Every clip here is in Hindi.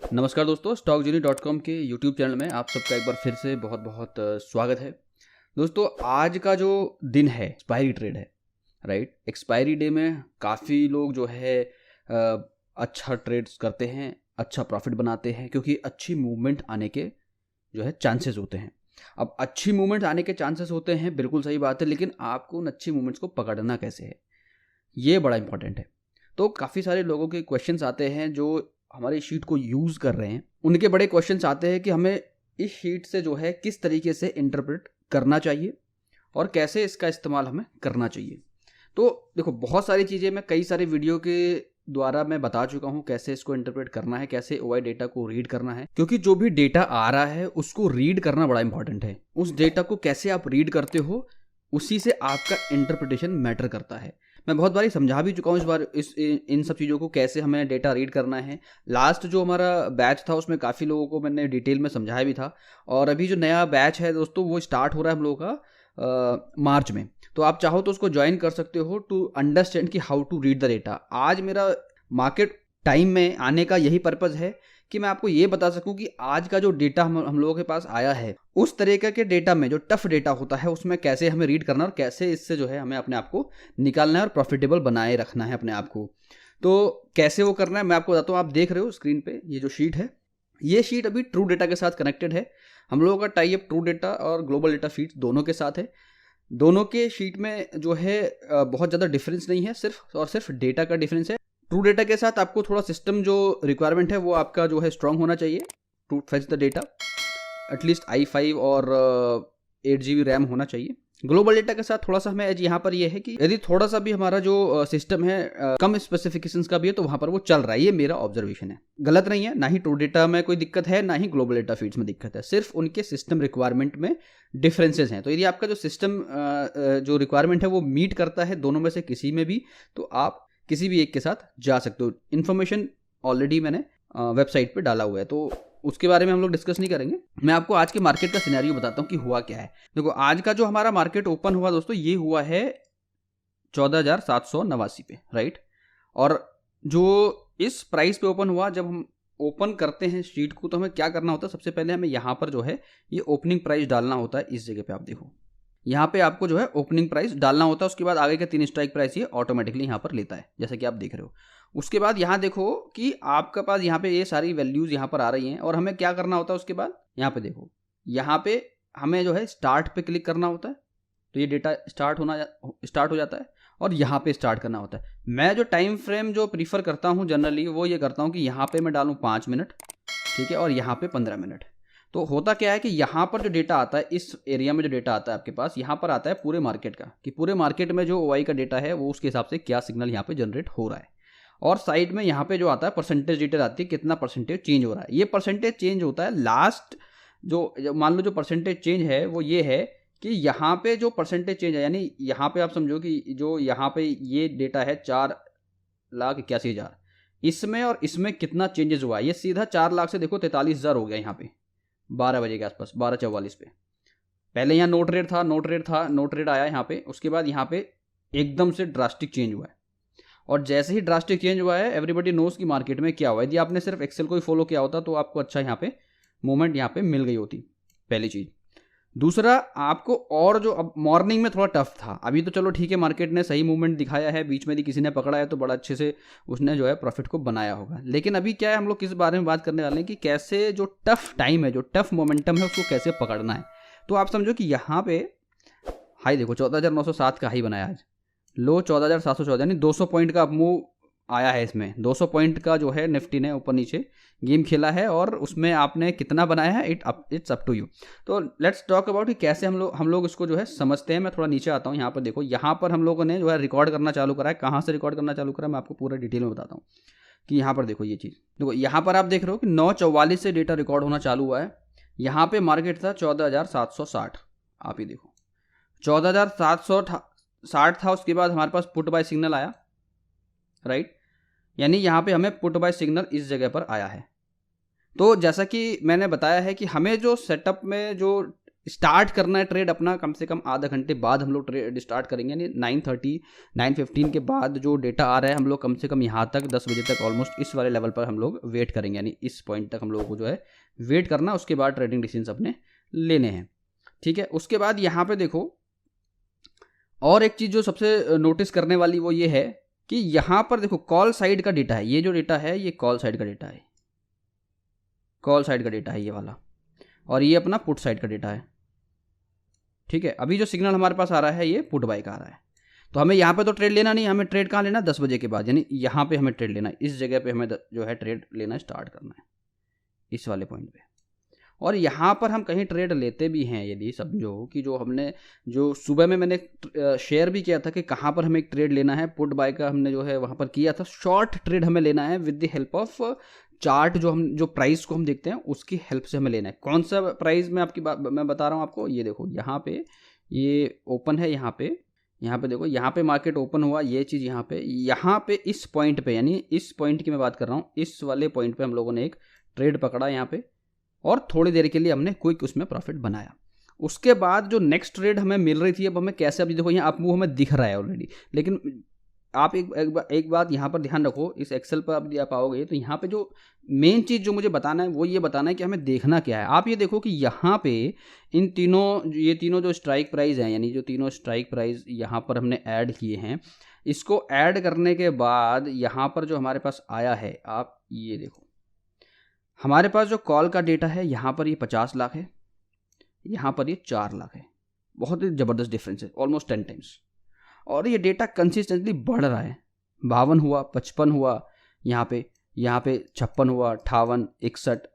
नमस्कार दोस्तों, stockgenie.com के यूट्यूब चैनल में आप सबका एक बार फिर से बहुत बहुत स्वागत है। दोस्तों, आज का जो दिन है एक्सपायरी ट्रेड है, राइट। एक्सपायरी डे में काफ़ी लोग जो है अच्छा ट्रेड्स करते हैं, अच्छा प्रॉफिट बनाते हैं, क्योंकि अच्छी मूवमेंट आने के जो है चांसेस होते हैं। अब अच्छी मूवमेंट आने के चांसेस होते हैं, बिल्कुल सही बात है, लेकिन आपको उन अच्छी मूवमेंट्स को पकड़ना कैसे है, ये बड़ा इंपॉर्टेंट है। तो काफ़ी सारे लोगों के क्वेश्चंस आते हैं जो हमारी शीट को यूज़ कर रहे हैं। उनके बड़े क्वेश्चंस आते हैं कि हमें इस शीट से जो है किस तरीके से इंटरप्रेट करना चाहिए और कैसे इसका इस्तेमाल हमें करना चाहिए। तो देखो, बहुत सारी चीज़ें मैं कई सारे वीडियो के द्वारा मैं बता चुका हूँ कैसे इसको इंटरप्रेट करना है, कैसे ओआई डेटा को रीड करना है, क्योंकि जो भी डेटा आ रहा है उसको रीड करना बड़ा इंपॉर्टेंट है। उस डेटा को कैसे आप रीड करते हो, उसी से आपका इंटरप्रिटेशन मैटर करता है। मैं बहुत बारी समझा भी चुका हूँ इस बार इन सब चीज़ों को कैसे हमें डेटा रीड करना है। लास्ट जो हमारा बैच था उसमें काफ़ी लोगों को मैंने डिटेल में समझाया भी था, और अभी जो नया बैच है दोस्तों वो स्टार्ट हो रहा है हम लोगों का मार्च में। तो आप चाहो तो उसको ज्वाइन कर सकते हो टू अंडरस्टैंड कि how to read the data. आज मेरा मार्केट टाइम में आने का यही पर्पज़ है कि मैं आपको ये बता सकूं कि आज का जो डेटा हम लोगों के पास आया है, उस तरीके के डेटा में जो टफ डेटा होता है उसमें कैसे हमें रीड करना और कैसे इससे जो है हमें अपने आप को निकालना है और प्रॉफिटेबल बनाए रखना है अपने आप को। तो कैसे वो करना है मैं आपको बताता हूँ। आप देख रहे हो स्क्रीन पे ये जो शीट है, ये शीट अभी ट्रू डेटा के साथ कनेक्टेड है। हम लोगों का टाई अप ट्रू डेटा और ग्लोबल डेटा फीड्स दोनों के साथ है। दोनों के शीट में जो है बहुत ज़्यादा डिफरेंस नहीं है, सिर्फ और सिर्फ डेटा का डिफरेंस है। ट्रू डेटा के साथ आपको थोड़ा सिस्टम जो रिक्वायरमेंट है वो आपका जो है स्ट्रांग होना चाहिए to fetch the data. At least i5 और 8 GB रैम होना चाहिए। ग्लोबल डेटा के साथ थोड़ा सा हमें एज यहाँ पर ये है कि यदि थोड़ा सा भी हमारा जो सिस्टम है कम स्पेसिफिकेशंस का भी है तो वहाँ पर वो चल रहा है। ये मेरा ऑब्जर्वेशन है, गलत नहीं है। ना ही ट्रू डेटा में कोई दिक्कत है, ना ही ग्लोबल डेटा फीड्स में दिक्कत है, सिर्फ उनके सिस्टम रिक्वायरमेंट में डिफरेंसेस हैं। तो यदि आपका जो सिस्टम जो रिक्वायरमेंट है वो मीट करता है दोनों में से किसी में भी, तो आप किसी भी एक के साथ जा सकते हो। इन्फॉर्मेशन ऑलरेडी मैंने वेबसाइट पे डाला हुआ है, तो उसके बारे में हम लोग डिस्कस नहीं करेंगे। मैं आपको आज के मार्केट का सिनेरियो बताता हूँ कि हुआ क्या है। देखो, आज का जो हमारा मार्केट ओपन हुआ दोस्तों, ये हुआ है 14,789 पे, राइट। और जो इस प्राइस पे ओपन हुआ, जब हम ओपन करते हैं शीट को तो हमें क्या करना होता है, सबसे पहले हमें यहाँ पर जो है ये ओपनिंग प्राइस डालना होता है। इस जगह पे आप देखो, यहाँ पे आपको जो है ओपनिंग प्राइस डालना होता है। उसके बाद आगे के 3 स्ट्राइक प्राइस ये ऑटोमेटिकली यहाँ पर लेता है, जैसे कि आप देख रहे हो। उसके बाद यहाँ देखो कि आपका पास यहाँ पे ये सारी वैल्यूज़ यहाँ पर आ रही हैं, और हमें क्या करना होता है उसके बाद यहाँ पे देखो, यहाँ पे हमें जो है स्टार्ट पे क्लिक करना होता है। तो ये डेटा स्टार्ट हो जाता है और यहाँ पे स्टार्ट करना होता है। मैं जो टाइम फ्रेम जो प्रीफर करता हूँ जनरली वो ये करता हूँ कि यहाँ पे मैं डालूँ 5 मिनट, ठीक है, और यहाँ पे 15 मिनट। तो होता क्या है कि यहाँ पर जो डेटा आता है, इस एरिया में जो डेटा आता है आपके पास, यहाँ पर आता है पूरे मार्केट का, कि पूरे मार्केट में जो ओआई का डेटा है वो उसके हिसाब से क्या सिग्नल यहाँ पे जनरेट हो रहा है। और साइड में यहाँ पे जो आता है परसेंटेज डिटेल आती है, कितना परसेंटेज चेंज हो रहा है। ये परसेंटेज चेंज होता है लास्ट जो मान लो जो परसेंटेज चेंज है वो ये है कि यहाँ पे जो परसेंटेज चेंज है, यानी यहाँ पे आप समझो कि जो यहाँ पे ये डेटा है 4,81,000, इसमें और इसमें कितना चेंजेस हुआ है। ये सीधा 4 लाख से देखो 43,000 हो गया यहाँ पे 12 बजे के आसपास, 12:44 पे। पहले यहाँ नोट रेट आया यहाँ पे, उसके बाद यहाँ पे एकदम से ड्रास्टिक चेंज हुआ है। और जैसे ही ड्रास्टिक चेंज हुआ है, एवरीबडी नोज की मार्केट में क्या हुआ है। यदि आपने सिर्फ एक्सेल को ही फॉलो किया होता तो आपको अच्छा यहाँ पे मूवमेंट यहाँ पे मिल गई होती, पहली चीज़। दूसरा, आपको और जो अब मॉर्निंग में थोड़ा टफ था, अभी तो चलो ठीक है मार्केट ने सही मूवमेंट दिखाया है, बीच में यदि किसी ने पकड़ा है तो बड़ा अच्छे से उसने जो है प्रॉफिट को बनाया होगा। लेकिन अभी क्या है, हम लोग किस बारे में बात करने वाले हैं कि कैसे जो टफ टाइम है, जो टफ मोमेंटम है, उसको कैसे पकड़ना है। तो आप समझो कि यहाँ पे हाई देखो 14,907 का हाई बनाया आज, लो 14,714, यानी 200 पॉइंट का मूव आया है इसमें। 200 पॉइंट का जो है निफ्टी ने ऊपर नीचे गेम खेला है, और उसमें आपने कितना बनाया है, इट्स अप टू यू। तो लेट्स टॉक अबाउट कि कैसे हम लोग इसको जो है समझते हैं। मैं थोड़ा नीचे आता हूँ, यहाँ पर देखो, यहाँ पर हम लोगों ने जो है रिकॉर्ड करना चालू करा है। कहाँ से रिकॉर्ड करना चालू करा है मैं आपको पूरा डिटेल में बताता हूँ। कि यहाँ पर देखो, ये चीज़ देखो, यहाँ पर आप देख रहे हो कि 9:44 से डेटा रिकॉर्ड होना चालू हुआ है। यहाँ पे मार्केट था 14,760, आप ये देखो 14,760 था। उसके बाद हमारे पास पुट बाय सिग्नल आया, राइट, यानी यहाँ पे हमें पुट बाय सिग्नल इस जगह पर आया है। तो जैसा कि मैंने बताया है कि हमें जो सेटअप में जो स्टार्ट करना है ट्रेड अपना कम से कम आधा घंटे बाद हम लोग ट्रेड स्टार्ट करेंगे, यानी 9:30 9:15 के बाद जो डेटा आ रहा है हम लोग कम से कम यहाँ तक 10 बजे तक ऑलमोस्ट इस वाले लेवल पर हम लोग वेट करेंगे, यानी इस पॉइंट तक हम लोगों को जो है वेट करना, उसके बाद ट्रेडिंग डिसीजन अपने लेने हैं। ठीक है, उसके बाद यहाँ पे देखो और एक चीज़ जो सबसे नोटिस करने वाली वो ये है कि यहाँ पर देखो कॉल साइड का डेटा है, ये जो डेटा है ये कॉल साइड का डेटा है, कॉल साइड का डेटा है ये वाला, और ये अपना पुट साइड का डेटा है। ठीक है, अभी जो सिग्नल हमारे पास आ रहा है ये पुट बाय का आ रहा है, तो हमें यहाँ पे तो ट्रेड लेना नहीं, हमें ट्रेड कहाँ लेना, 10 बजे के बाद, यानी यहाँ पे हमें ट्रेड लेना है, इस जगह पे हमें जो है ट्रेड लेना स्टार्ट करना है, इस वाले पॉइंट पे। और यहाँ पर हम कहीं ट्रेड लेते भी हैं, यदि समझो कि जो हमने जो सुबह में मैंने शेयर भी किया था कि कहाँ पर हमें एक ट्रेड लेना है, पुट बाय का हमने जो है वहाँ पर किया था, शॉर्ट ट्रेड हमें लेना है with the help of chart, जो प्राइस को हम देखते हैं उसकी हेल्प से हमें लेना है। कौन सा प्राइस मैं आपकी बात मैं बता रहा हूँ आपको, ये देखो यहाँ पे ये ओपन है, यहाँ पे देखो, यहाँ पे मार्केट ओपन हुआ, ये चीज़ यहाँ पे इस पॉइंट पे, यानी इस पॉइंट की मैं बात कर रहा हूँ, इस वाले पॉइंट पे हम लोगों ने एक ट्रेड पकड़ा यहाँ पे और थोड़ी देर के लिए हमने क्विक उसमें प्रॉफिट बनाया। उसके बाद जो नेक्स्ट ट्रेड हमें मिल रही थी, अब हमें कैसे, अभी देखो यहाँ अप मूव हमें दिख रहा है ऑलरेडी, लेकिन आप एक बात यहाँ पर ध्यान रखो, इस एक्सेल पर आप आओगे तो यहाँ पे जो मेन चीज़ जो मुझे बताना है वो ये बताना है कि हमें देखना क्या है। आप ये देखो कि यहाँ पे ये तीनों जो स्ट्राइक प्राइस हैं, यानी जो तीनों स्ट्राइक प्राइस यहाँ पर हमने ऐड किए हैं, इसको ऐड करने के बाद यहाँ पर जो हमारे पास आया है, आप ये देखो हमारे पास जो कॉल का डेटा है यहाँ पर ये 50 लाख है, यहाँ पर ये 4 लाख है, बहुत ही ज़बरदस्त डिफरेंस है, ऑलमोस्ट 10 टाइम्स। और ये डेटा कंसिस्टेंटली बढ़ रहा है, 52 हुआ, 55 हुआ, यहाँ पे 56 हुआ, 58, 61,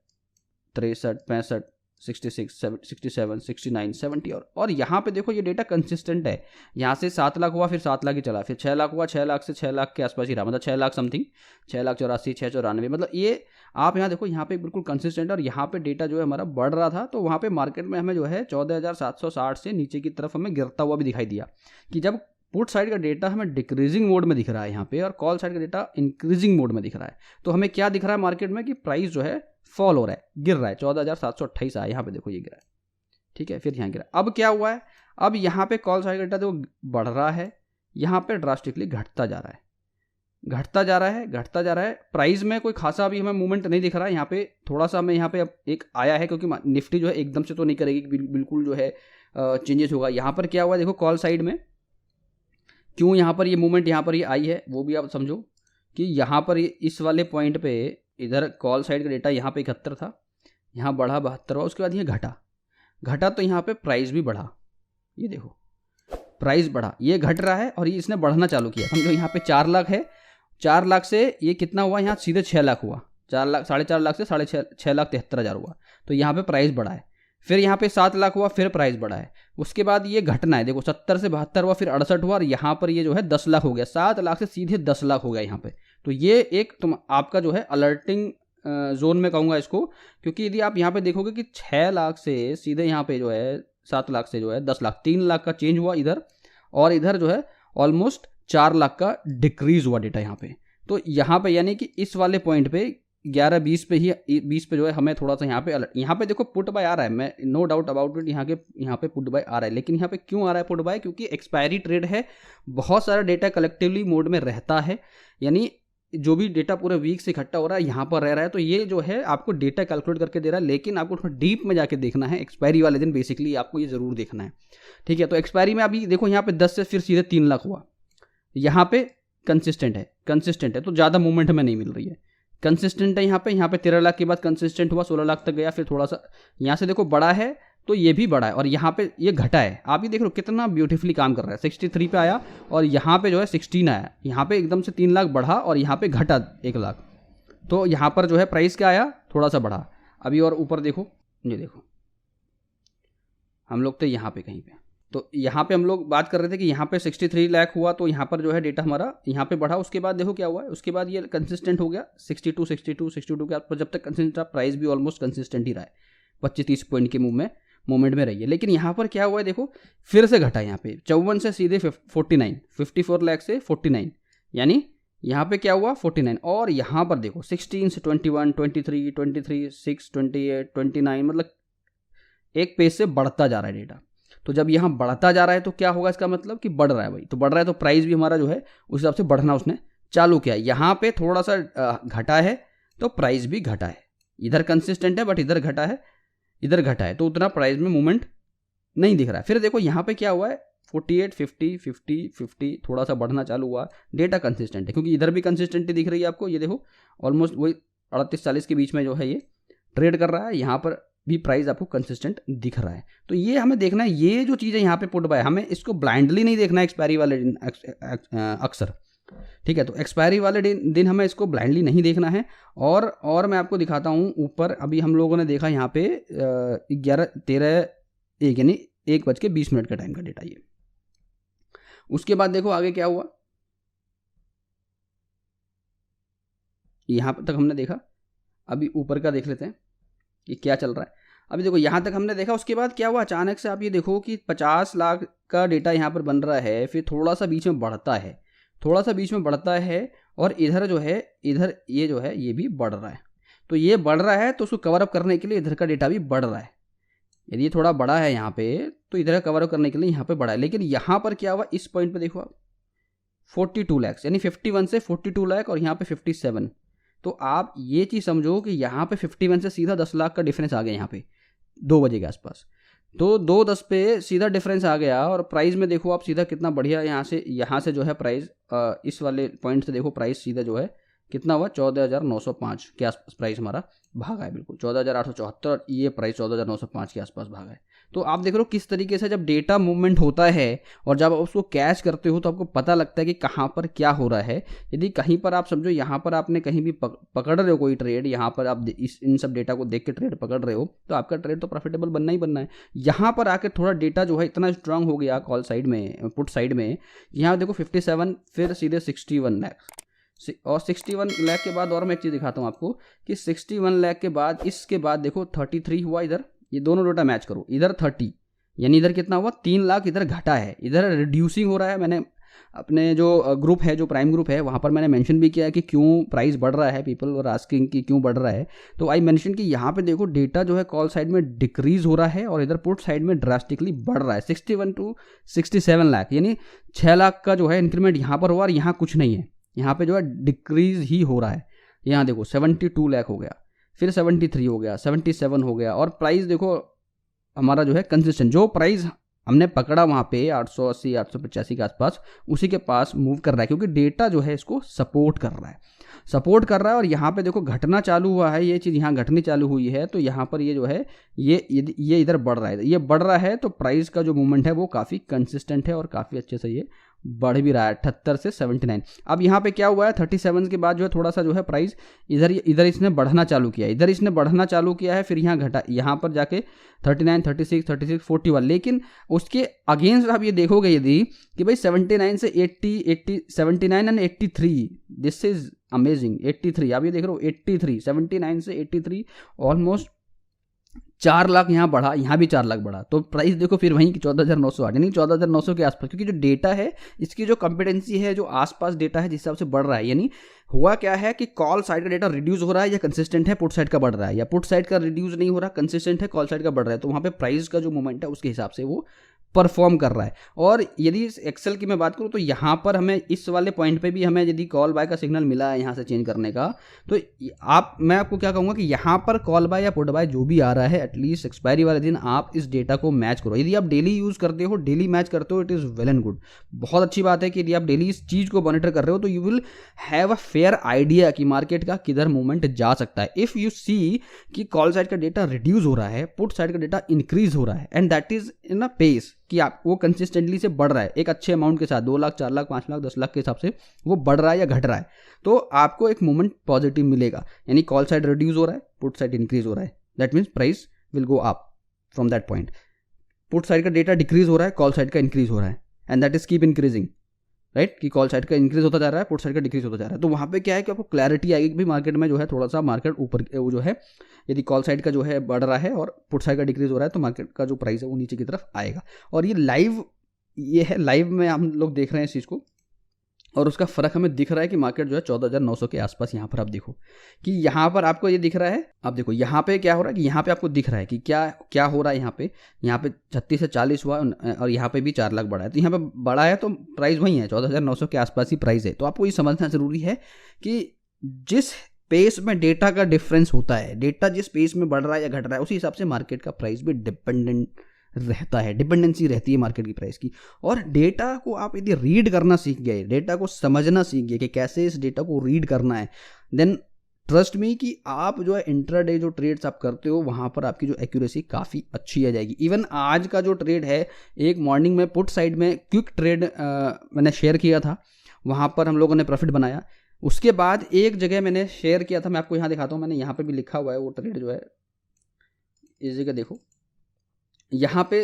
63, 65, 66, 67, 69, 70, और यहाँ पे देखो ये डेटा कंसिस्टेंट है, यहाँ से 7 लाख हुआ, फिर 7 लाख ही चला, फिर 6 लाख हुआ, 6 लाख से 6 लाख के आसपास ही रहा, मतलब 6 लाख समथिंग, 6,84,000, 694, मतलब ये आप यहाँ देखो यहाँ पे बिल्कुल कंसिस्टेंट है। और यहाँ पे डेटा जो है हमारा बढ़ रहा था, तो वहाँ पे मार्केट में हमें जो है 14,760 से नीचे की तरफ हमें गिरता हुआ भी दिखाई दिया, कि जब पुट साइड का डेटा हमें डिक्रीजिंग मोड में दिख रहा है यहाँ पे और कॉल साइड का डेटा इंक्रीजिंग मोड में दिख रहा है, तो हमें क्या दिख रहा है मार्केट में कि प्राइस जो है फॉल हो रहा है, गिर रहा है, 14,728 आया, यहाँ पे देखो ये गिरा है। ठीक है, फिर यहाँ गिरा। अब क्या हुआ है, अब यहाँ पे कॉल साइड का डेटा जो बढ़ रहा है, यहाँ पे ड्रास्टिकली घटता जा रहा है, प्राइस में कोई खासा अभी हमें मूवमेंट नहीं दिख रहा है। यहाँ पे थोड़ा सा हमें यहाँ पे अब एक आया है, क्योंकि निफ्टी जो है एकदम से तो नहीं करेगी, बिल्कुल जो है चेंजेस होगा। यहाँ पर क्या हुआ देखो, कॉल साइड में क्यों यहाँ पर ये मूवमेंट यहाँ पर ये आई है, वो भी आप समझो कि यहाँ पर इस वाले पॉइंट पे इधर कॉल साइड का डेटा यहाँ पे 71 था, यहाँ बढ़ा 72 हुआ, उसके बाद ये घटा तो यहाँ पे प्राइस भी बढ़ा, ये देखो प्राइस बढ़ा, ये घट रहा है और ये इसने बढ़ना चालू किया। समझो यहाँ पे 4 लाख है, 4 लाख से ये कितना हुआ, यहाँ सीधे 6 लाख हुआ, 4 लाख 4.5 लाख से 6,73,000 हुआ, तो यहाँ पे प्राइस बढ़ा है। फिर यहाँ पे 7 लाख हुआ, फिर प्राइस बढ़ा है। उसके बाद ये घटना है, देखो 70 से 72 हुआ, फिर 68 हुआ, और यहाँ पर ये जो है 10 लाख हो गया, 7 लाख से सीधे 10 लाख हो गया यहाँ पे। तो ये एक तुम आपका जो है अलर्टिंग जोन में कहूँगा इसको, क्योंकि यदि आप यहाँ पे देखोगे कि 6 लाख से सीधे यहाँ पे जो है 7 लाख से जो है 10 लाख, 3 लाख का चेंज हुआ इधर, और इधर जो है ऑलमोस्ट 4 लाख का डिक्रीज हुआ डेटा यहाँ पे। तो यहाँ पे यानी कि इस वाले पॉइंट पे 11-20 पे ही 20 पे जो है हमें थोड़ा सा यहाँ पे देखो पुट बाय आ रहा है, मैं नो डाउट अबाउट इट, यहाँ पे पुट बाय आ रहा है। लेकिन यहाँ पे क्यों आ रहा है पुट बाय, क्योंकि एक्सपायरी ट्रेड है, बहुत सारा डेटा कलेक्टिवली मोड में रहता है, यानी जो भी डेटा पूरे वीक से इकट्ठा हो रहा है यहाँ पर रह रहा है, तो ये जो है आपको डेटा कैलकुलेट करके दे रहा है। लेकिन आपको थोड़ा डीप में जाके देखना है, एक्सपायरी वाले दिन बेसिकली आपको ये ज़रूर देखना है। ठीक है, तो एक्सपायरी में अभी देखो यहाँ पे 10 से फिर सीधे 3 लाख हुआ, यहाँ पे कंसिस्टेंट है, तो ज़्यादा मूवमेंट हमें नहीं मिल रही है, कंसिस्टेंट है। यहाँ पे 13 लाख के बाद कंसिस्टेंट हुआ, 16 लाख तक गया, फिर थोड़ा सा यहाँ से देखो बड़ा है, तो ये भी बड़ा है, और यहाँ पे ये घटा है। आप ये देख लो कितना ब्यूटीफुली काम कर रहा है, 63 पे आया और यहाँ पे जो है 16 आया, यहाँ पे एकदम से 3 लाख बढ़ा और यहाँ पे घटा 1 लाख, तो यहाँ पर जो है प्राइस क्या आया, थोड़ा सा बढ़ा। अभी और ऊपर देखो, ये देखो हम लोग थे यहाँ पे कहीं पे, तो यहाँ पे हम लोग बात कर रहे थे कि यहाँ पे 63 लाख हुआ, तो यहाँ पर जो है डेटा हमारा यहाँ पे बढ़ा। उसके बाद देखो क्या हुआ है, उसके बाद ये कंसिस्टेंट हो गया 62 के आसपास, जब तक कंसिस्टेंट रहा, प्राइस भी ऑलमोस्ट कंसिस्टेंट ही रहा है, 25-30 पॉइंट के मूवमेंट में रही है। लेकिन यहाँ पर क्या हुआ है देखो, फिर से घटा, यहाँ पे 54 से सीधे 54 लाख से 49, यानी यहाँ पे क्या हुआ 49, और यहाँ पर देखो 16 से 21, 23, 6, 28, 29, मतलब एक पेज से बढ़ता जा रहा है डेटा। तो जब यहाँ बढ़ता जा रहा है तो क्या होगा, इसका मतलब कि बढ़ रहा है भाई, तो बढ़ रहा है तो प्राइस भी हमारा जो है उस हिसाब से बढ़ना उसने चालू किया। यहाँ पे थोड़ा सा घटा है तो प्राइस भी घटा है, इधर कंसिस्टेंट है बट इधर घटा है, इधर घटा है, तो उतना प्राइस में मूवमेंट नहीं दिख रहा है। फिर देखो यहाँ पे क्या हुआ है, 48, 50, 50, 50 थोड़ा सा बढ़ना चालू हुआ, डेटा कंसिस्टेंट है क्योंकि इधर भी कंसिस्टेंटी दिख रही है आपको, ये देखो ऑलमोस्ट वही 38-40 के बीच में जो है ये ट्रेड कर रहा है, यहाँ पर भी प्राइस आपको कंसिस्टेंट दिख रहा है। तो ये हमें देखना है, ये जो चीज़ है यहाँ पे पुट बाय, हमें इसको ब्लाइंडली नहीं देखना है एक्सपायरी वाले दिन अक्सर, ठीक है। तो एक्सपायरी वाले दिन हमें इसको ब्लाइंडली नहीं देखना है। और मैं आपको दिखाता हूँ ऊपर, अभी हम लोगों ने देखा यहाँ पे 11:13 यानी 1:20 का टाइम का डेटा ये। उसके बाद देखो आगे क्या हुआ, यहाँ तक हमने देखा, अभी ऊपर का देख लेते हैं कि क्या चल रहा है। अभी देखो यहाँ तक हमने देखा, उसके बाद क्या हुआ, अचानक से आप ये देखो कि 50 लाख का डेटा यहाँ पर बन रहा है, फिर थोड़ा सा बीच में बढ़ता है, थोड़ा सा बीच में बढ़ता है, और इधर जो है, इधर ये जो है ये भी बढ़ रहा है। तो ये बढ़ रहा है तो उसको कवर अप करने के लिए इधर का डेटा भी बढ़ रहा है। यदि ये थोड़ा बड़ा है यहाँ पे तो इधर कवर अप करने के लिए यहाँ पे बढ़ा है। लेकिन यहाँ पर क्या हुआ, इस पॉइंट पे देखो आप 42 लाख, यानी 51 से 42 लाख और यहाँ पे 57। तो आप ये चीज़ समझो कि यहाँ पे 51 से सीधा 10 लाख का डिफरेंस आ गया यहाँ पे 2 बजे के आसपास। तो 2:10 पे सीधा डिफरेंस आ गया, और प्राइस में देखो आप सीधा कितना बढ़िया यहाँ से जो है प्राइस इस वाले पॉइंट से देखो प्राइस सीधा जो है कितना हुआ, 14,905 के आसपास प्राइस हमारा भागा है, बिल्कुल 14,874, ये प्राइस 14,905 के आसपास भागा है। तो आप देख लो किस तरीके से जब डेटा मूवमेंट होता है और जब आप उसको कैच करते हो तो आपको पता लगता है कि कहाँ पर क्या हो रहा है। यदि कहीं पर आप समझो यहाँ पर आपने कहीं भी पकड़ रहे हो कोई ट्रेड, यहाँ पर आप इन सब डेटा को देख के ट्रेड पकड़ रहे हो, तो आपका ट्रेड तो प्रॉफिटेबल बनना ही बनना है। यहाँ पर आकर थोड़ा डेटा जो है इतना स्ट्रांग हो गया कॉल साइड में, पुट साइड में, यहाँ देखो 57, फिर सीधे 61 लाख, और 61 लाख के बाद और मैं एक चीज़ दिखाता हूँ आपको कि 61 लाख के बाद इसके बाद देखो 33 हुआ इधर, ये दोनों डेटा मैच करो, इधर 30, यानी इधर कितना हुआ, 3 लाख इधर घटा है, इधर रिड्यूसिंग हो रहा है। मैंने अपने जो ग्रुप है, जो प्राइम ग्रुप है, वहाँ पर मैंने मेंशन भी किया है कि क्यों प्राइस बढ़ रहा है, पीपल वर आस्किंग कि क्यों बढ़ रहा है। तो आई मेंशन कि यहाँ पे देखो डेटा जो है कॉल साइड में डिक्रीज हो रहा है और इधर पुट साइड में ड्रास्टिकली बढ़ रहा है, 61 to 67 लाख, यानी 6 लाख का जो है इंक्रीमेंट यहाँ पर हुआ और यहाँ कुछ नहीं है, यहाँ पे जो है डिक्रीज ही हो रहा है। यहाँ देखो 72 लाख हो गया, फिर 73 हो गया, 77 हो गया, और प्राइस देखो हमारा जो है कंसिस्टेंट, जो प्राइस हमने पकड़ा वहाँ पे 880, 885 के आसपास, उसी के पास मूव कर रहा है, क्योंकि डेटा जो है इसको सपोर्ट कर रहा है। और यहाँ पे देखो घटना चालू हुआ है, ये चीज़ यहाँ घटनी चालू हुई है, तो यहाँ पर ये जो है ये इधर बढ़ रहा है, ये बढ़ रहा है, तो प्राइस का जो मूवमेंट है वो काफ़ी कंसिस्टेंट है और काफ़ी अच्छे से ये बढ़ भी रहा है, 78 से 79। अब यहाँ पे क्या हुआ है, 37 के बाद जो है थोड़ा सा जो है प्राइस इधर इसने बढ़ना चालू किया है, फिर यहाँ घटा, यहाँ पर जाके 39, 36, 41, लेकिन उसके अगेंस्ट आप ये देखोगे यदि कि भाई 79 से 80, 79 एंड 83, दिस इज अमेजिंग। 83 आप ये देख रहे हो, 83, 79 से 83, ऑलमोस्ट 4 लाख यहाँ बढ़ा, यहाँ भी 4 लाख बढ़ा, तो प्राइस देखो फिर वहीं 14,908, यानी 14,900 के आसपास, क्योंकि जो डेटा है इसकी जो कंपिटेंसी है, जो आसपास डेटा है जिस हिसाब से बढ़ रहा है, यानी हुआ क्या है कि कॉल साइड का डेटा रिड्यूस हो रहा है या कंसिस्टेंट है, पुट साइड का बढ़ रहा है, या पुट साइड का रिड्यूस नहीं हो रहा, कंसिस्टेंट है, कॉल साइड का बढ़ रहा है, तो वहाँ पे प्राइस का जो मूवमेंट है उसके हिसाब से वो परफॉर्म कर रहा है। और यदि इस एक्सेल की मैं बात करूं तो यहाँ पर हमें इस वाले पॉइंट पे भी हमें यदि कॉल बाय का सिग्नल मिला है यहाँ से चेंज करने का, तो मैं आपको क्या कहूँगा कि यहाँ पर कॉल बाय या पुट बाय जो भी आ रहा है, एटलीस्ट एक्सपायरी वाले दिन आप इस डेटा को मैच करो। यदि आप डेली यूज़ करते हो, डेली मैच करते हो, it is well and good, बहुत अच्छी बात है कि यदि आप डेली इस चीज़ को मॉनिटर कर रहे हो तो you will have a fair idea कि मार्केट का किधर मूवमेंट जा सकता है। इफ़ यू सी कि कॉल साइड का डेटा रिड्यूस हो रहा है, पुट साइड का डेटा इंक्रीज हो रहा है, and that is in a pace कि आप वो कंसिस्टेंटली से बढ़ रहा है एक अच्छे अमाउंट के साथ, 2 लाख, 4 लाख, 5 लाख, 10 लाख के हिसाब से वो बढ़ रहा है या घट रहा है, तो आपको एक मूवमेंट पॉजिटिव मिलेगा। यानी कॉल साइड रिड्यूस हो रहा है, पुट साइड इंक्रीज हो रहा है, that means price will go up from that point. Put side का डेटा डिक्रीज हो रहा है, कॉल साइड का इंक्रीज हो रहा है, and that is keep increasing, right, कि कॉल साइड का इंक्रीज होता जा रहा है, पुट साइड का डिक्रीज होता जा रहा है। तो वहाँ पे क्या है कि आपको क्लैरिटी आएगी कि भाई मार्केट में जो है थोड़ा सा मार्केट ऊपर वो जो है, यदि कॉल साइड का जो है बढ़ रहा है और पुट साइड का डिक्रीज हो रहा है, तो मार्केट का जो प्राइस है वो नीचे की तरफ आएगा। और ये लाइव में हम लोग देख रहे हैं इस चीज़ को, और उसका फ़र्क हमें दिख रहा है कि मार्केट जो है 14,900 के आसपास यहाँ पर आप देखो कि यहाँ पर आपको ये दिख रहा है। आप देखो यहाँ पे क्या हो रहा है कि यहाँ पे आपको दिख रहा है कि क्या क्या हो रहा है यहाँ पे 36 से 40 हुआ और यहाँ पे भी 4 लाख बढ़ा है। तो यहाँ पे बढ़ा है तो प्राइस वही है, 14,900 के आसपास ही प्राइस है। तो आपको ये समझना ज़रूरी है कि जिस पेस में डेटा का डिफरेंस होता है, डेटा जिस पेस में बढ़ रहा है या घट रहा है, उसी हिसाब से मार्केट का प्राइस भी रहता है, डिपेंडेंसी रहती है मार्केट की प्राइस की। और डेटा को आप यदि रीड करना सीख गए, डेटा को समझना सीख गए कि कैसे इस डेटा को रीड करना है, देन ट्रस्ट मी कि आप जो है इंट्राडे जो ट्रेड्स आप करते हो वहाँ पर आपकी जो एक्यूरेसी काफ़ी अच्छी आ जाएगी। इवन आज का जो ट्रेड है, एक मॉर्निंग में पुट साइड में क्विक ट्रेड मैंने शेयर किया था, वहाँ पर हम लोगों ने प्रॉफिट बनाया। उसके बाद एक जगह मैंने शेयर किया था, मैं आपको यहाँ दिखाता हूँ, मैंने यहाँ पे भी लिखा हुआ है वो ट्रेड जो है, इस जगह देखो, यहाँ पे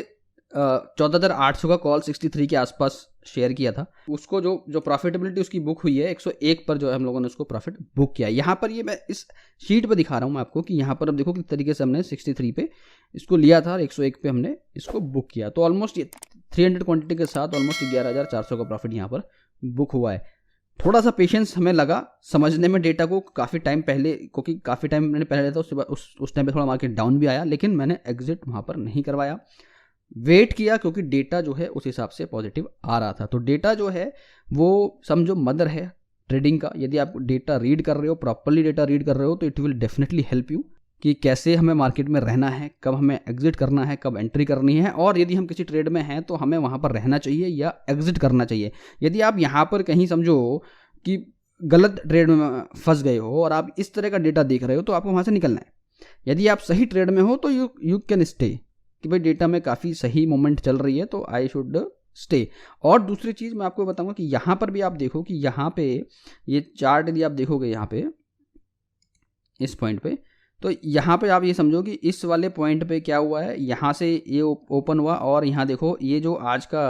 14,800 का कॉल 63 के आसपास शेयर किया था। उसको जो प्रॉफिटेबिलिटी उसकी बुक हुई है 101 पर जो है हम लोगों ने उसको प्रॉफिट बुक किया। यहाँ पर ये मैं इस शीट पे दिखा रहा हूँ मैं आपको कि यहाँ पर अब देखो किस तरीके से हमने 63 पे इसको लिया था और 101 पे हमने इसको बुक किया। तो ऑलमोस्ट ये 300 क्वांटिटी के साथ ऑलमोस्ट 11,400 का प्रॉफिट यहाँ पर बुक हुआ है। थोड़ा सा पेशेंस हमें लगा समझने में डेटा को, काफ़ी टाइम पहले, क्योंकि काफ़ी टाइम मैंने पहले लिया था, उसके बाद उस टाइम पे थोड़ा मार्केट डाउन भी आया, लेकिन मैंने एग्जिट वहाँ पर नहीं करवाया, वेट किया, क्योंकि डेटा जो है उस हिसाब से पॉजिटिव आ रहा था। तो डेटा जो है वो समझो मदर है ट्रेडिंग का। यदि आप डेटा रीड कर रहे हो, प्रॉपरली डेटा रीड कर रहे हो, तो it will definitely help you कि कैसे हमें मार्केट में रहना है, कब हमें एग्जिट करना है, कब एंट्री करनी है, और यदि हम किसी ट्रेड में हैं तो हमें वहाँ पर रहना चाहिए या एग्जिट करना चाहिए। यदि आप यहाँ पर कहीं समझो कि गलत ट्रेड में फंस गए हो और आप इस तरह का डेटा देख रहे हो, तो आपको वहाँ से निकलना है। यदि आप सही ट्रेड में हो तो यू कैन स्टे, कि भाई डेटा में काफ़ी सही मोमेंट चल रही है तो आई शुड स्टे। और दूसरी चीज़ मैं आपको बताऊंगा कि यहाँ पर भी आप देखो कि यहाँ पे ये चार्ट यदि आप देखोगे यहाँ पे इस पॉइंट पे, तो यहाँ पे आप ये समझो कि इस वाले पॉइंट पे क्या हुआ है, यहाँ से ये ओपन हुआ और यहाँ देखो ये जो आज का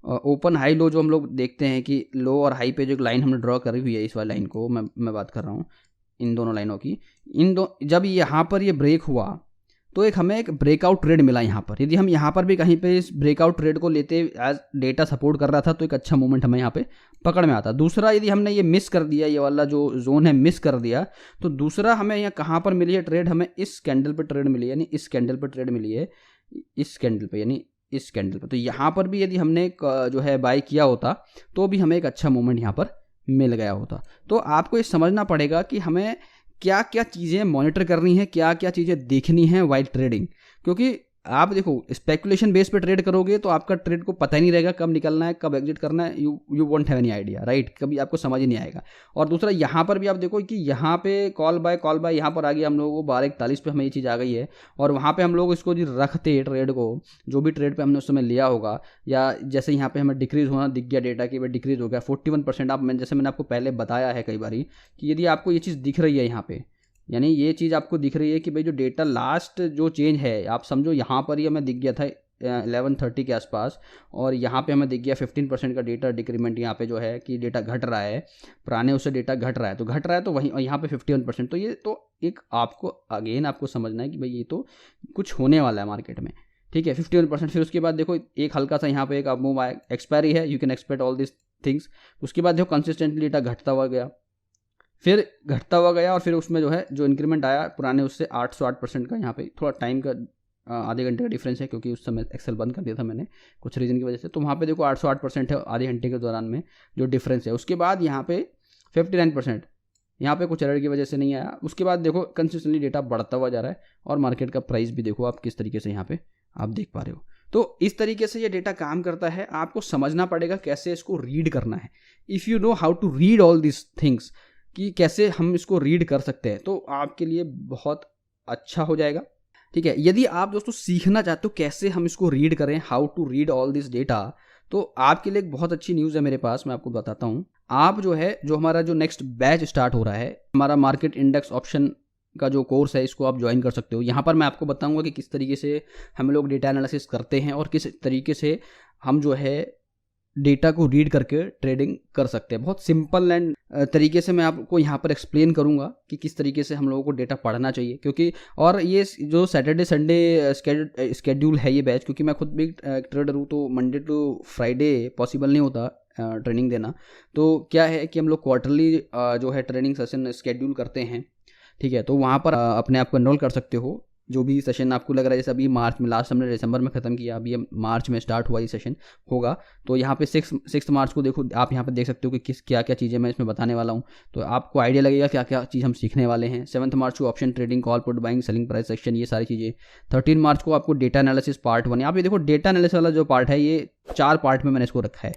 ओपन हाई लो जो हम लोग देखते हैं कि लो और हाई पे जो एक लाइन हमने ड्रॉ करी हुई है, इस वाली लाइन को मैं बात कर रहा हूँ, इन दोनों लाइनों की, जब यहाँ पर ये ब्रेक हुआ तो हमें एक ब्रेकआउट ट्रेड मिला यहाँ पर। यदि हम यहाँ पर भी कहीं पे इस ब्रेकआउट ट्रेड को लेते एज डेटा सपोर्ट कर रहा था तो एक अच्छा मूवमेंट हमें यहाँ पे पकड़ में आता। दूसरा, यदि हमने ये मिस कर दिया, ये वाला जो जोन है मिस कर दिया, तो दूसरा हमें यहाँ कहाँ पर मिली है ट्रेड, हमें इस कैंडल पर ट्रेड मिली है, यानी इस कैंडल पर ट्रेड मिली है, इस कैंडल पर, यानी इस कैंडल पर। तो यहाँ पर भी यदि हमने जो है बाय किया होता तो भी हमें एक अच्छा मूवमेंट यहाँ पर मिल गया होता। तो आपको ये समझना पड़ेगा कि हमें क्या क्या चीज़ें मॉनिटर करनी है, क्या क्या चीज़ें देखनी है वाइल ट्रेडिंग। क्योंकि आप देखो स्पेकुलेशन बेस पे ट्रेड करोगे तो आपका ट्रेड को पता ही नहीं रहेगा कब निकलना है, कब एग्जिट करना है, you won't have any idea, right, कभी आपको समझ ही नहीं आएगा। और दूसरा, यहाँ पर भी आप देखो कि यहाँ पे कॉल बाय यहाँ पर आ गया हम लोगों को 12:41 पे हमें ये चीज़ आ गई है, और वहाँ पे हम लोग इसको जो रखते ट्रेड को, जो भी ट्रेड पे हमने उस समय लिया होगा, या जैसे यहाँ पे हमें डिक्रीज होना दिख गया डेटा की, डिक्रीज हो गया 41%। आप जैसे मैंने आपको पहले बताया है कई बारी कि यदि आपको ये चीज़ दिख रही है यहाँ पे, यानी ये चीज़ आपको दिख रही है कि भाई जो डेटा लास्ट जो चेंज है, आप समझो यहाँ पर ही हमें दिख गया था 11:30 के आसपास, और यहाँ पे हमें दिख गया 15% का डेटा डिक्रीमेंट, यहाँ पे जो है कि डेटा घट रहा है, पुराने उससे डेटा घट रहा है, तो घट रहा है तो वहीं यहाँ पे 51%। तो ये तो एक आपको अगेन आपको समझना है कि भाई ये तो कुछ होने वाला है मार्केट में, ठीक है, 51%। फिर उसके बाद देखो एक हल्का सा यहाँ पे एक मूव आया, एक्सपायरी है, you can expect all this things. उसके बाद देखो कंसिस्टेंटली डेटा घटता हुआ गया, फिर घटता हुआ गया, और फिर उसमें जो है जो इंक्रीमेंट आया पुराने उससे 808% का। यहाँ पे थोड़ा टाइम का आधे घंटे का डिफरेंस है, क्योंकि उस समय एक्सेल बंद कर दिया था मैंने कुछ रीज़न की वजह से। तो वहाँ पे देखो 808% है आधे घंटे के दौरान में जो डिफरेंस है। उसके बाद यहाँ पे 59%, यहाँ पे कुछ एरर की वजह से नहीं आया। उसके बाद देखो कंसिस्टेंटली डेटा बढ़ता हुआ जा रहा है, और मार्केट का प्राइस भी देखो आप किस तरीके से यहाँ पे आप देख पा रहे हो। तो इस तरीके से ये डेटा काम करता है, आपको समझना पड़ेगा कैसे इसको रीड करना है। If you know how to read all this things, कि कैसे हम इसको रीड कर सकते हैं, तो आपके लिए बहुत अच्छा हो जाएगा, ठीक है। यदि आप दोस्तों सीखना चाहते हो कैसे हम इसको रीड करें, how to read all this data, तो आपके लिए एक बहुत अच्छी न्यूज़ है मेरे पास, मैं आपको बताता हूँ। आप जो है जो हमारा जो नेक्स्ट बैच स्टार्ट हो रहा है, हमारा मार्केट इंडेक्स ऑप्शन का जो कोर्स है, इसको आप ज्वाइन कर सकते हो। यहाँ पर मैं आपको बताऊँगा कि किस तरीके से हम लोग डेटा एनालिसिस करते हैं और किस तरीके से हम जो है डेटा को रीड करके ट्रेडिंग कर सकते हैं। बहुत सिंपल एंड तरीके से मैं आपको यहाँ पर एक्सप्लेन करूँगा कि किस तरीके से हम लोगों को डेटा पढ़ना चाहिए। क्योंकि और ये जो सैटरडे संडे स्केड्यूल है ये बैच, क्योंकि मैं खुद भी ट्रेडर हूँ, तो मंडे टू फ्राइडे पॉसिबल नहीं होता ट्रेनिंग देना। तो क्या है कि हम लोग क्वार्टरली जो है ट्रेनिंग सेशन स्केड्यूल करते हैं, ठीक है। तो वहाँ पर अपने आप को एनरोल कर सकते हो। जो भी सेशन आपको लग रहा है, जैसे अभी मार्च में, लास्ट हमने दिसंबर में ख़त्म किया, अभी मार्च में स्टार्ट हुआ ये सेशन होगा। तो यहाँ पे 6 मार्च को देखो, आप यहाँ पे देख सकते हो कि क्या क्या चीज़ें मैं इसमें बताने वाला हूँ, तो आपको आइडिया लगेगा क्या क्या चीज़ हम सीखने वाले हैं। 7 मार्च को option trading, call put buying, selling price section, ये सारी चीज़ें। 13 मार्च को आपको डेटा एनालिसिस पार्ट 1, यहाँ पे देखो डेटा एनालिसिस वाला जो पार्ट है ये 4 पार्ट में मैंने इसको रखा है,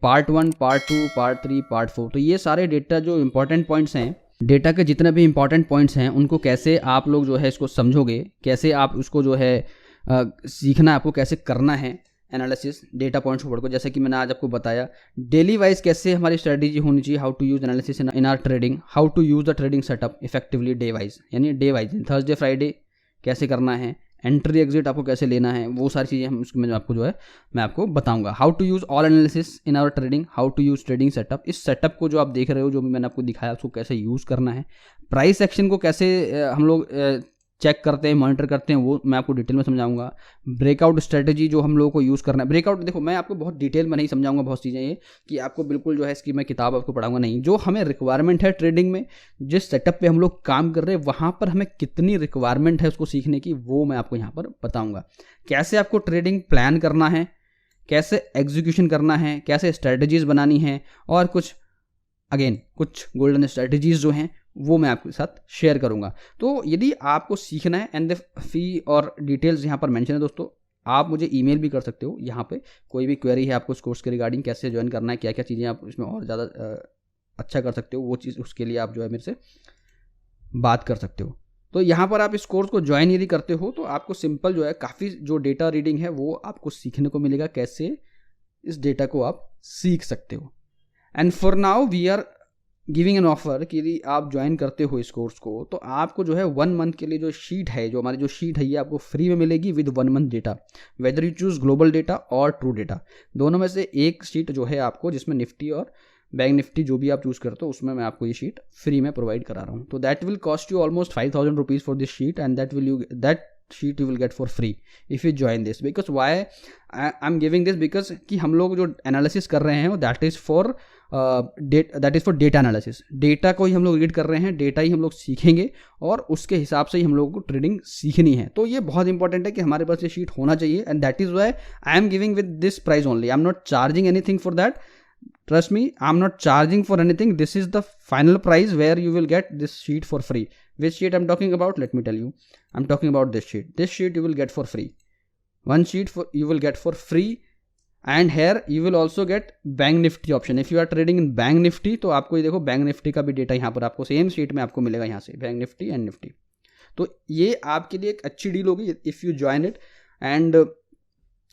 पार्ट 1, पार्ट 2, पार्ट 3, पार्ट 4। तो ये सारे डेटा जो इंपॉर्टेंट पॉइंट्स हैं, डेटा के जितने भी इंपॉर्टेंट पॉइंट्स हैं, उनको कैसे आप लोग जो है इसको समझोगे, कैसे आप उसको जो है सीखना है, आपको कैसे करना है एनालिसिस डेटा पॉइंट्स को। जैसे कि मैंने आज आपको बताया डेली वाइज कैसे हमारी स्ट्रेटजी होनी चाहिए, how to use analysis in our trading, how to use the trading setup effectively day wise, यानी डे वाइज थर्सडे फ्राइडे कैसे करना है, एंट्री एग्जिट आपको कैसे लेना है, वो सारी चीज़ें हम उसमें आपको जो है मैं आपको बताऊंगा। How to use all analysis in our trading, how to use trading setup, इस सेटअप को जो आप देख रहे हो, जो भी मैंने आपको दिखाया, उसको कैसे यूज़ करना है। प्राइस एक्शन को कैसे हम लोग चेक करते हैं, मॉनिटर करते हैं, वो मैं आपको डिटेल में समझाऊंगा। ब्रेकआउट स्ट्रेटजी जो हम लोगों को यूज़ करना है, ब्रेकआउट देखो मैं आपको बहुत डिटेल में नहीं समझाऊंगा बहुत चीज़ें, ये कि आपको बिल्कुल जो है इसकी मैं किताब आपको पढ़ाऊंगा नहीं। जो हमें रिक्वायरमेंट है ट्रेडिंग में, जिस सेटअप पे हम लोग काम कर रहे हैं, वहाँ पर हमें कितनी रिक्वायरमेंट है उसको सीखने की, वो मैं आपको यहाँ पर बताऊँगा। कैसे आपको ट्रेडिंग प्लान करना है, कैसे एग्जीक्यूशन करना है, कैसे स्ट्रेटजीज बनानी है, और कुछ गोल्डन स्ट्रेटजीज जो हैं वो मैं आपके साथ शेयर करूंगा। तो यदि आपको सीखना है, एंड द फी और डिटेल्स यहाँ पर मेंशन है दोस्तों, आप मुझे ईमेल भी कर सकते हो। यहाँ पे कोई भी क्वेरी है आपको इस कोर्स के रिगार्डिंग, कैसे ज्वाइन करना है, क्या क्या चीज़ें आप इसमें और ज़्यादा अच्छा कर सकते हो, वो चीज़ उसके लिए आप जो है मेरे से बात कर सकते हो। तो यहाँ पर आप इस कोर्स को ज्वाइन यदि करते हो तो आपको सिंपल जो है काफ़ी जो डेटा रीडिंग है वो आपको सीखने को मिलेगा, कैसे इस डेटा को आप सीख सकते हो। And for now we are giving an offer कि यदि आप ज्वाइन करते हो इस कोर्स को, तो आपको जो है 1 मंथ के लिए जो शीट है, जो हमारी जो शीट है, ये आपको फ्री में मिलेगी with 1 month data, whether you choose global data और ट्रू डेटा, दोनों में से एक शीट जो है आपको, जिसमें निफ्टी और बैंक निफ्टी जो भी आप चूज करते हो, उसमें मैं आपको ये शीट फ्री में प्रोवाइड करा रहा हूँ। तो that will cost you almost 5000 rupees for this sheet, and that sheet you will get for free if you join this. Because why I'm giving this, because कि हम लोग जो एनालिसिस कर रहे हैं that is for data analysis, data को ही हम लोग रीड कर रहे हैं, डेटा ही हम लोग सीखेंगे और उसके हिसाब से ही हम लोगों को ट्रेडिंग सीखनी है। तो ये बहुत इंपॉर्टेंट है कि हमारे पास ये शीट होना चाहिए, and that is why I am giving with this price only. I am not charging anything for that, trust me, I'm not charging for anything. This is the final price where you will get this sheet for free. Which sheet I'm talking about? Let me tell you. I'm talking about this sheet. This sheet you will get for free. One sheet you will get for free, and here you will also get Bank Nifty option. If you are trading in Bank Nifty, तो आपको ये देखो Bank Nifty का भी डेटा यहाँ पर आपको सेम शीट में आपको मिलेगा, यहाँ से Bank Nifty and Nifty. तो ये आपके लिए एक अच्छी डील होगी if you join it, and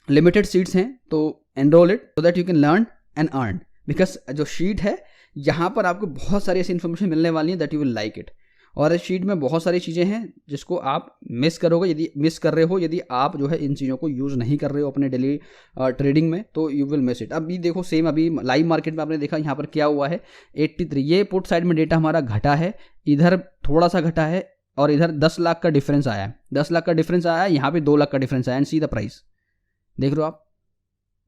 limited seats हैं, तो enroll it so that you can learn and earn. Because जो शीट है यहाँ पर आपको बहुत सारी ऐसी इन्फॉर्मेशन मिलने वाली है that you will like it, और इस शीट में बहुत सारी चीज़ें हैं जिसको आप मिस करोगे यदि मिस कर रहे हो, यदि आप जो है इन चीज़ों को यूज़ नहीं कर रहे हो अपने डेली ट्रेडिंग में, तो यू विल मिस इट। अभी देखो सेम अभी लाइव मार्केट में आपने देखा यहाँ पर क्या हुआ है, 83, ये पुट साइड में डेटा हमारा घटा है, इधर थोड़ा सा घटा है, और इधर 10 लाख का डिफरेंस आया है, 10 लाख का डिफरेंस आया है, यहाँ पे 2 लाख का डिफरेंस आया, एंड सी द प्राइस देख लो आप,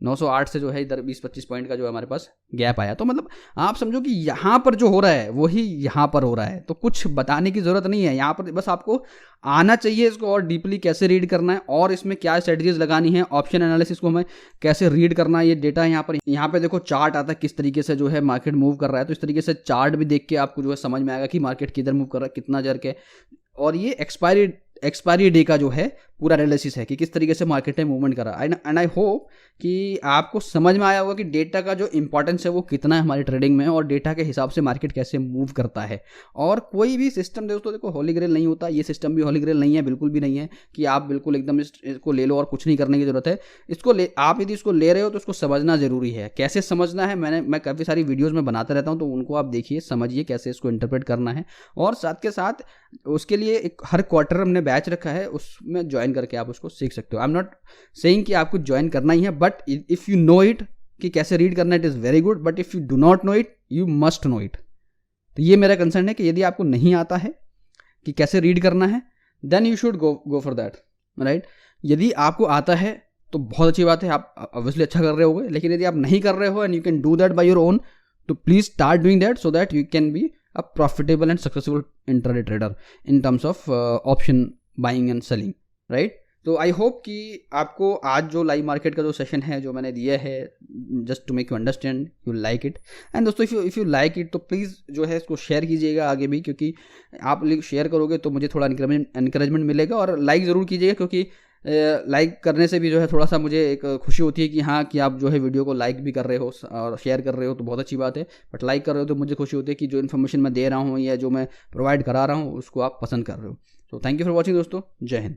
908 से जो है इधर 20-25 पॉइंट का जो है हमारे पास गैप आया। तो मतलब आप समझो कि यहाँ पर जो हो रहा है वही यहाँ पर हो रहा है, तो कुछ बताने की ज़रूरत नहीं है, यहाँ पर बस आपको आना चाहिए इसको और डीपली कैसे रीड करना है और इसमें क्या स्ट्रेटजीज लगानी है, ऑप्शन एनालिसिस को हमें कैसे रीड करना है। ये डेटा यहाँ पे देखो चार्ट आता है किस तरीके से जो है मार्केट मूव कर रहा है, तो इस तरीके से चार्ट भी देख के आपको जो है समझ में आएगा कि मार्केट किधर मूव कर रहा है, कितना जर के, और ये एक्सपायरी डे का जो है पूरा एनालिसिस है कि किस तरीके से मार्केट में मूवमेंट कर रहा है। एंड आई होप कि आपको समझ में आया होगा कि डेटा का जो इंपॉर्टेंस है वो कितना है हमारी ट्रेडिंग में, और डेटा के हिसाब से मार्केट कैसे मूव करता है। और कोई भी सिस्टम दोस्तों देखो होली ग्रेल नहीं होता, ये सिस्टम भी होली ग्रेल नहीं है, बिल्कुल भी नहीं है कि आप बिल्कुल एकदम इसको ले लो और कुछ नहीं करने की जरूरत है। आप यदि इसको ले रहे हो तो इसको समझना जरूरी है। कैसे समझना है मैं काफ़ी सारी वीडियोज़ में बनाता रहता हूँ, तो उनको आप देखिए, समझिए कैसे इसको इंटरप्रेट करना है, और साथ के साथ उसके लिए एक हर क्वार्टर हमने बैच रखा है, उसमें ज्वाइन करके आप उसको सीख सकते हो। आई एम नॉट सेइंग कि आपको ज्वाइन करना ही है, but if you know it कि कैसे रीड करना, it is very good, but if you do not know it you must know it. तो ये मेरा कंसर्न है कि यदि आपको नहीं आता है कि कैसे रीड करना है, then you should go for that, right. यदि आपको आता है तो बहुत अच्छी बात है, आप ऑब्वियसली अच्छा कर रहे होगे। लेकिन यदि आप नहीं कर रहे हो and you can do that by your own, तो please start doing that so that you can be a profitable and successful intraday trader in terms of option buying and selling, right. तो आई होप कि आपको आज जो लाइव मार्केट का जो सेशन है जो मैंने दिया है, just to make you understand, you like it. And दोस्तों इफ़ यू लाइक इट तो प्लीज़ जो है इसको शेयर कीजिएगा आगे भी, क्योंकि आप शेयर करोगे तो मुझे थोड़ा इनकरेजमेंट मिलेगा। और लाइक ज़रूर कीजिएगा, क्योंकि लाइक करने से भी जो है थोड़ा सा मुझे एक खुशी होती है कि हाँ कि आप जो है वीडियो को लाइक भी कर रहे हो और शेयर कर रहे हो, तो बहुत अच्छी बात है। बट लाइक कर रहे हो तो मुझे खुशी होती है कि जो इन्फॉर्मेशन मैं दे रहा हूँ या जो मैं प्रोवाइड करा रहा हूँ उसको आप पसंद कर रहे हो। तो थैंक यू फॉर वॉचिंग दोस्तों, जय हिंद।